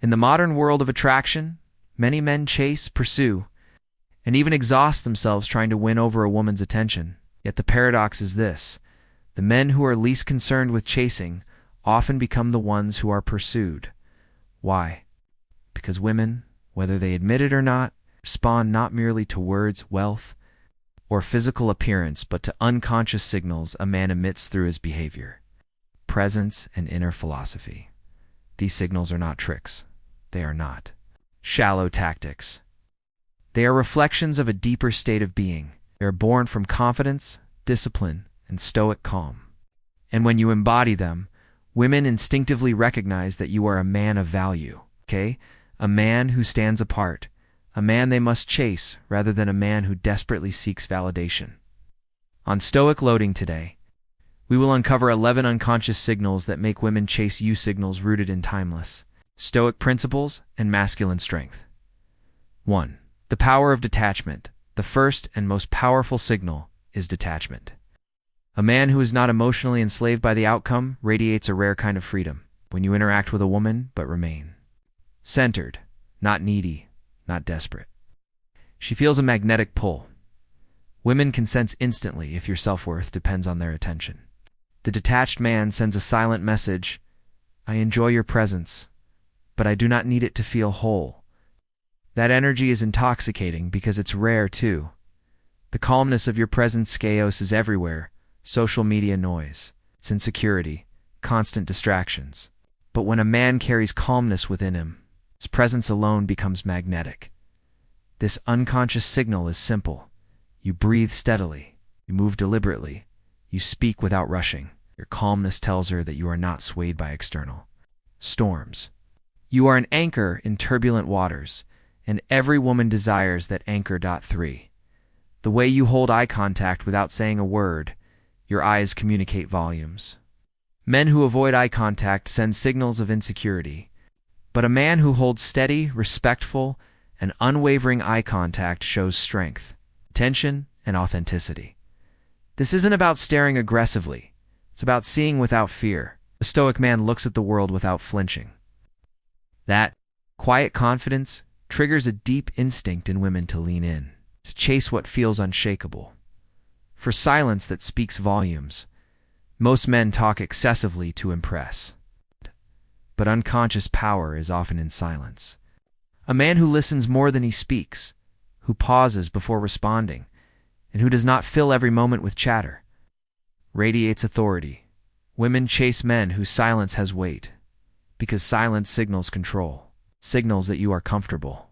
In the modern world of attraction, many men chase, pursue, and even exhaust themselves trying to win over a woman's attention. Yet the paradox is this: the men who are least concerned with chasing often become the ones who are pursued. Why? Because women, whether they admit it or not, respond not merely to words, wealth, or physical appearance, but to unconscious signals a man emits through his behavior, presence, and inner philosophy. These signals are not tricks. They are not shallow tactics. They are reflections of a deeper state of being. They are born from confidence, discipline, and stoic calm. And when you embody them, women instinctively recognize that you are a man of value, okay? A man who stands apart, a man they must chase rather than a man who desperately seeks validation. On Stoic Loading today, we will uncover 11 unconscious signals that make women chase you, signals rooted in timeless Stoic principles and masculine strength. 1. The power of detachment. The first and most powerful signal is detachment. A man who is not emotionally enslaved by the outcome radiates a rare kind of freedom when you interact with a woman but remain centered, not needy, not desperate. She feels a magnetic pull. Women can sense instantly if your self-worth depends on their attention. The detached man sends a silent message: I enjoy your presence, but I do not need it to feel whole. That energy is intoxicating because it's rare too. The calmness of your presence, chaos is everywhere. Social media noise, it's insecurity, constant distractions. But when a man carries calmness within him, his presence alone becomes magnetic. This unconscious signal is simple. You breathe steadily, you move deliberately, you speak without rushing. Your calmness tells her that you are not swayed by external storms. You are an anchor in turbulent waters, and every woman desires that anchor. 3. The way you hold eye contact without saying a word. Your eyes communicate volumes. Men who avoid eye contact send signals of insecurity, but a man who holds steady, respectful, and unwavering eye contact shows strength, attention, and authenticity. This isn't about staring aggressively. It's about seeing without fear. A Stoic man looks at the world without flinching. That quiet confidence triggers a deep instinct in women to lean in, to chase what feels unshakable. For silence that speaks volumes. Most men talk excessively to impress, but unconscious power is often in silence. A man who listens more than he speaks, who pauses before responding, and who does not fill every moment with chatter, radiates authority. Women chase men whose silence has weight, because silence signals control, signals that you are comfortable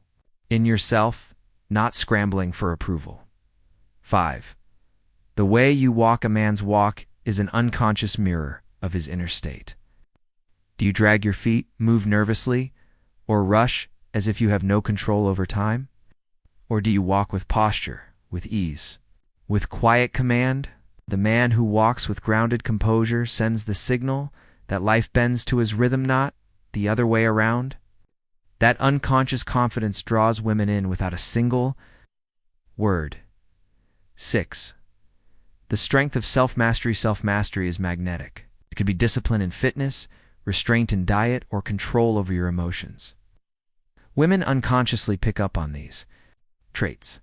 in yourself, not scrambling for approval. 5. The way you walk. A man's walk is an unconscious mirror of his inner state. Do you drag your feet, move nervously, or rush as if you have no control over time? Or do you walk with posture, with ease, with quiet command? The man who walks with grounded composure sends the signal that life bends to his rhythm, not the other way around. That unconscious confidence draws women in without a single word. 6. The strength of self-mastery. Self-mastery is magnetic. It could be discipline in fitness, restraint in diet, or control over your emotions. Women unconsciously pick up on these traits.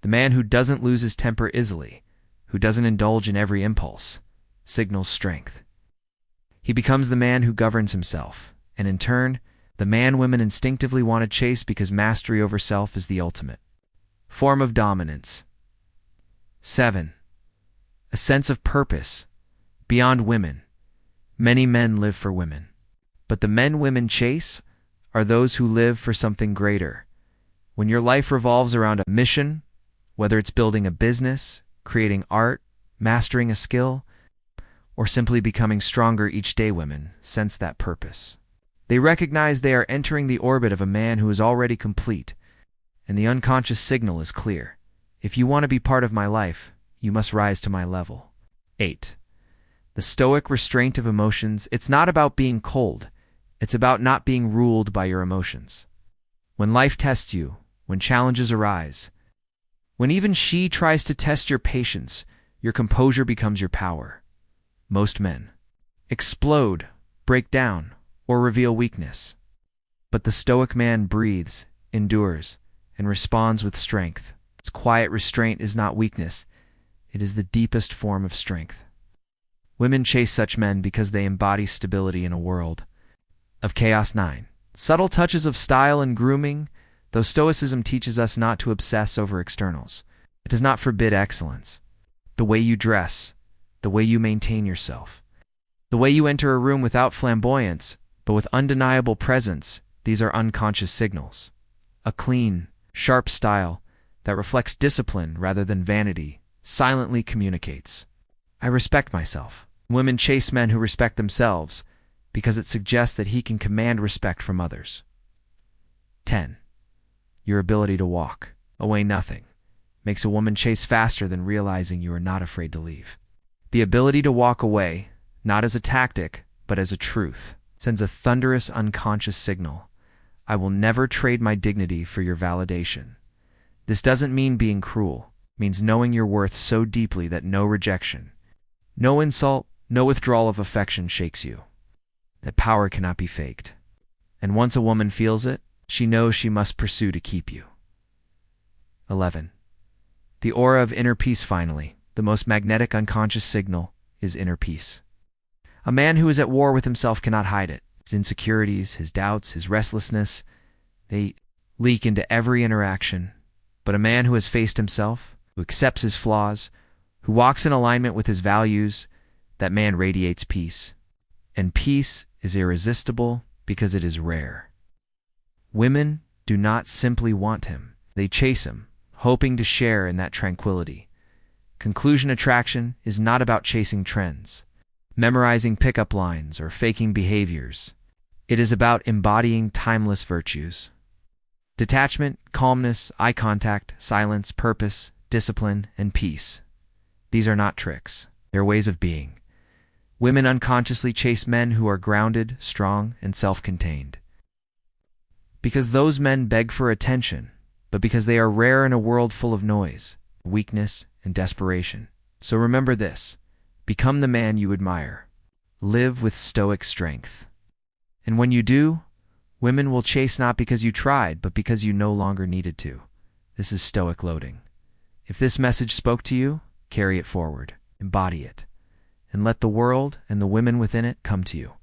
The man who doesn't lose his temper easily, who doesn't indulge in every impulse, signals strength. He becomes the man who governs himself, and in turn, the man women instinctively want to chase because mastery over self is the ultimate form of dominance. 7. A sense of purpose. Beyond women, many men live for women. But the men women chase are those who live for something greater. When your life revolves around a mission, whether it's building a business, creating art, mastering a skill, or simply becoming stronger each day, women sense that purpose. They recognize they are entering the orbit of a man who is already complete, and the unconscious signal is clear. If you want to be part of my life, you must rise to my level. 8. The Stoic restraint of emotions. It's not about being cold. It's about not being ruled by your emotions. When life tests you, when challenges arise, when even she tries to test your patience, your composure becomes your power. Most men explode, break down, or reveal weakness. But the Stoic man breathes, endures, and responds with strength. Its quiet restraint is not weakness. It is the deepest form of strength. Women chase such men because they embody stability in a world of chaos. 9. Subtle touches of style and grooming. Though Stoicism teaches us not to obsess over externals, it does not forbid excellence. The way you dress, the way you maintain yourself, the way you enter a room without flamboyance, but with undeniable presence, these are unconscious signals. A clean, sharp style that reflects discipline rather than vanity silently communicates, "I respect myself." Women chase men who respect themselves because it suggests that he can command respect from others. 10. Your ability to walk away nothing makes a woman chase faster than realizing you are not afraid to leave. The ability to walk away, not as a tactic, but as a truth, sends a thunderous unconscious signal. I will never trade my dignity for your validation. This doesn't mean being cruel. It means knowing your worth so deeply that no rejection, no insult, no withdrawal of affection shakes you. That power cannot be faked. And once a woman feels it, she knows she must pursue to keep you. 11. The aura of inner peace. Finally, the most magnetic unconscious signal is inner peace. A man who is at war with himself cannot hide it. His insecurities, his doubts, his restlessness, they leak into every interaction. But a man who has faced himself, who accepts his flaws, who walks in alignment with his values, that man radiates peace. And peace is irresistible because it is rare. Women do not simply want him. They chase him, hoping to share in that tranquility. Conclusion: attraction is not about chasing trends, memorizing pickup lines, or faking behaviors. It is about embodying timeless virtues. Detachment, calmness, eye contact, silence, purpose, discipline, and peace. These are not tricks. They're ways of being. Women unconsciously chase men who are grounded, strong, and self-contained. Because those men beg for attention, but because they are rare in a world full of noise, weakness, and desperation. So remember this: become the man you admire. Live with stoic strength. And when you do, women will chase not because you tried, but because you no longer needed to. This is Stoic Loading. If this message spoke to you, carry it forward, embody it, and let the world and the women within it come to you.